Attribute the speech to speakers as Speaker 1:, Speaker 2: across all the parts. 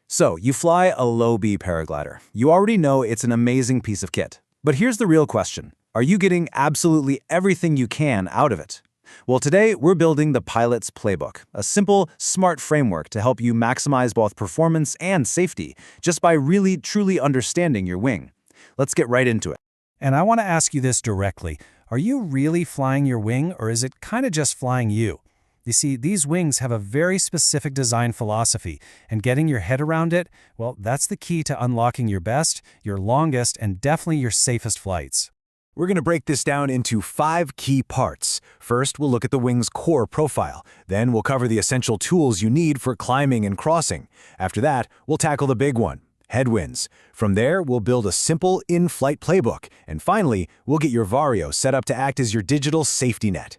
Speaker 1: So, you fly a low-B paraglider. You already know it's an amazing piece of kit. But here's the real question. Are you getting absolutely everything you can out of it? Well, today we're building the Pilot's Playbook, a simple, smart framework to help you maximize both performance and safety just by really, truly understanding your wing. Let's get right into it.
Speaker 2: And I want to ask you this directly. Are you really flying your wing, or is it kind of just flying you? You see, these wings have a very specific design philosophy, and getting your head around it, well, that's the key to unlocking your best, your longest, and definitely your safest flights.
Speaker 1: We're going to break this down into 5 key parts. First, we'll look at the wing's core profile. Then we'll cover the essential tools you need for climbing and crossing. After that, we'll tackle the big one, headwinds. From there, we'll build a simple in-flight playbook. And finally, we'll get your Vario set up to act as your digital safety net.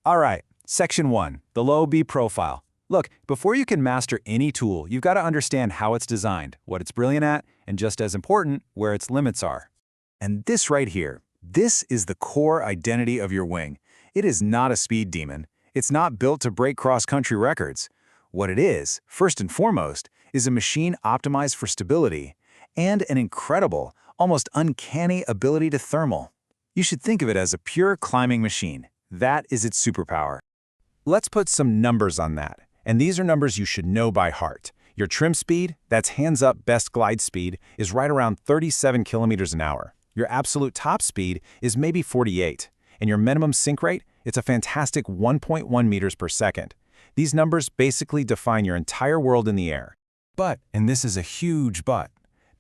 Speaker 1: All right, Section 1, the low B profile. Look, before you can master any tool, you've got to understand how it's designed, what it's brilliant at, and just as important, where its limits are. And this right here, this is the core identity of your wing. It is not a speed demon. It's not built to break cross-country records. What it is, first and foremost, is a machine optimized for stability and an incredible, almost uncanny ability to thermal. You should think of it as a pure climbing machine. That is its superpower. Let's put some numbers on that. And these are numbers you should know by heart. Your trim speed, that's hands-up best glide speed, is right around 37 kilometers an hour. Your absolute top speed is maybe 48. And your minimum sink rate, it's a fantastic 1.1 meters per second. These numbers basically define your entire world in the air. But, and this is a huge but,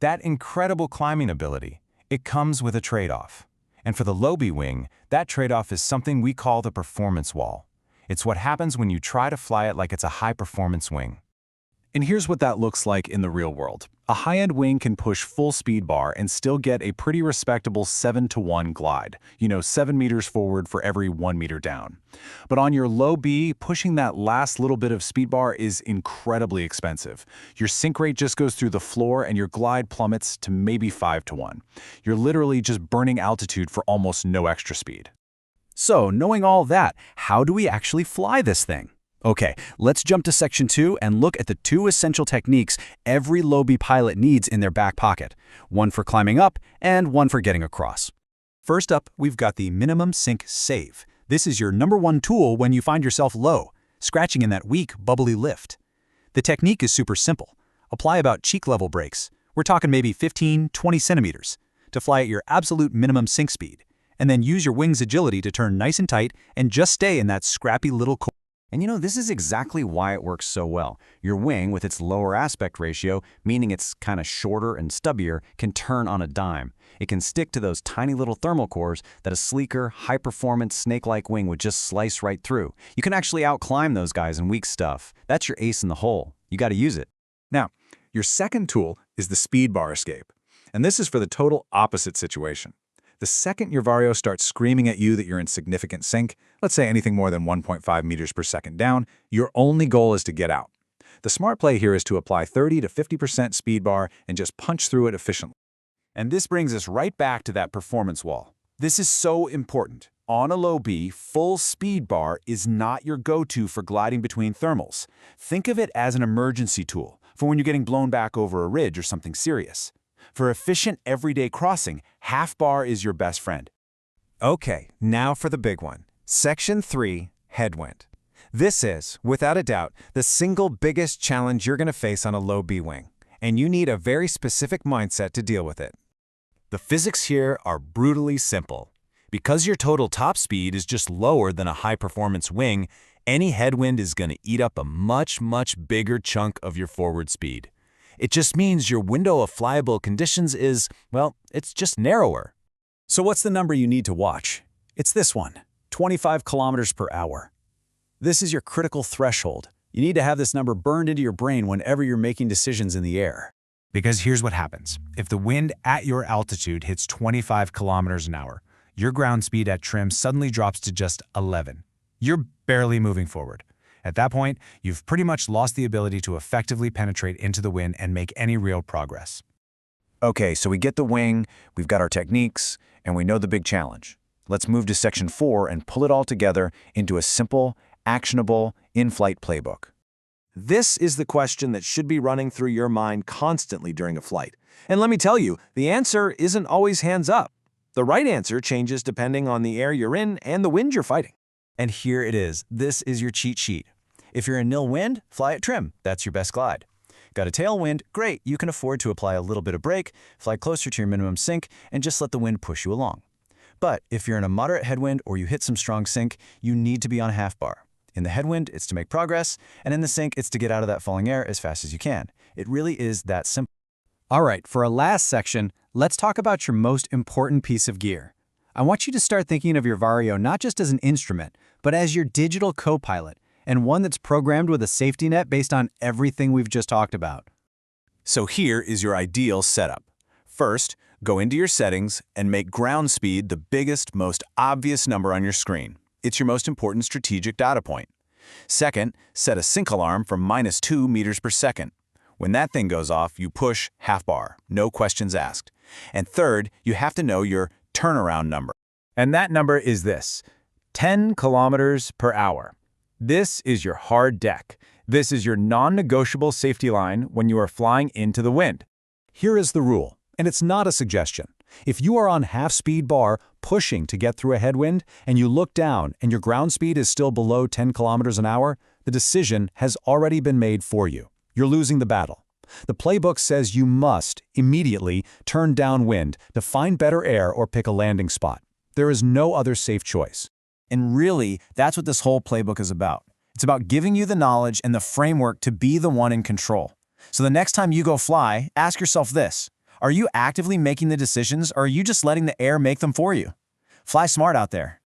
Speaker 1: that incredible climbing ability, it comes with a trade-off. And for the low-B wing, that trade-off is something we call the performance wall. It's what happens when you try to fly it like it's a high-performance wing. And here's what that looks like in the real world. A high-end wing can push full speed bar and still get a pretty respectable 7-to-1 glide. 7 meters forward for every 1 meter down. But on your low B, pushing that last little bit of speed bar is incredibly expensive. Your sink rate just goes through the floor and your glide plummets to maybe 5-to-1. You're literally just burning altitude for almost no extra speed. So, knowing all that, how do we actually fly this thing? Okay, let's jump to Section 2 and look at the 2 essential techniques every low-B pilot needs in their back pocket. One for climbing up and one for getting across. First up, we've got the minimum sink save. This is your #1 tool when you find yourself low, scratching in that weak, bubbly lift. The technique is super simple. Apply about cheek-level brakes. We're talking maybe 15-20 centimeters to fly at your absolute minimum sink speed. And then use your wing's agility to turn nice and tight and just stay in that scrappy little corner. And this is exactly why it works so well. Your wing, with its lower aspect ratio, meaning it's kind of shorter and stubbier, can turn on a dime. It can stick to those tiny little thermal cores that a sleeker, high-performance, snake-like wing would just slice right through. You can actually outclimb those guys in weak stuff. That's your ace in the hole. You got to use it. Now, your second tool is the speed bar escape. And this is for the total opposite situation. The second your Vario starts screaming at you that you're in significant sink, let's say anything more than 1.5 meters per second down, your only goal is to get out. The smart play here is to apply 30 to 50% speed bar and just punch through it efficiently. And this brings us right back to that performance wall. This is so important. On a low B, full speed bar is not your go-to for gliding between thermals. Think of it as an emergency tool for when you're getting blown back over a ridge or something serious. For efficient everyday crossing, half bar is your best friend. Okay, now for the big one. Section 3, headwind. This is, without a doubt, the single biggest challenge you're going to face on a low B wing, and you need a very specific mindset to deal with it. The physics here are brutally simple. Because your total top speed is just lower than a high-performance wing, any headwind is going to eat up a much, much bigger chunk of your forward speed. It just means your window of flyable conditions is, well, it's just narrower. So what's the number you need to watch? It's this one, 25 kilometers per hour. This is your critical threshold. You need to have this number burned into your brain whenever you're making decisions in the air. Because here's what happens. If the wind at your altitude hits 25 kilometers an hour, your ground speed at trim suddenly drops to just 11. You're barely moving forward. At that point, you've pretty much lost the ability to effectively penetrate into the wind and make any real progress. Okay, so we get the wing, we've got our techniques, and we know the big challenge. Let's move to Section 4 and pull it all together into a simple, actionable, in-flight playbook. This is the question that should be running through your mind constantly during a flight. And let me tell you, the answer isn't always hands up. The right answer changes depending on the air you're in and the wind you're fighting.
Speaker 3: And here it is. This is your cheat sheet. If you're in nil wind, fly at trim. That's your best glide. Got a tailwind? Great. You can afford to apply a little bit of brake, fly closer to your minimum sink, and just let the wind push you along. But if you're in a moderate headwind or you hit some strong sink, you need to be on half bar. In the headwind, it's to make progress, and in the sink, it's to get out of that falling air as fast as you can. It really is that simple.
Speaker 2: All right, for our last section, let's talk about your most important piece of gear. I want you to start thinking of your Vario not just as an instrument, but as your digital co-pilot, and one that's programmed with a safety net based on everything we've just talked about.
Speaker 1: So here is your ideal setup. First, go into your settings and make ground speed the biggest, most obvious number on your screen. It's your most important strategic data point. Second, set a sink alarm for -2 meters per second. When that thing goes off, you push half bar, no questions asked. And third, you have to know your turnaround number. And that number is this: 10 kilometers per hour. This is your hard deck. This is your non-negotiable safety line when you are flying into the wind. Here is the rule, and it's not a suggestion. If you are on half-speed bar pushing to get through a headwind and you look down and your ground speed is still below 10 kilometers an hour, the decision has already been made for you. You're losing the battle. The playbook says you must immediately turn downwind to find better air or pick a landing spot. There is no other safe choice.
Speaker 3: And really, that's what this whole playbook is about. It's about giving you the knowledge and the framework to be the one in control. So the next time you go fly, ask yourself this: are you actively making the decisions, or are you just letting the air make them for you? Fly smart out there.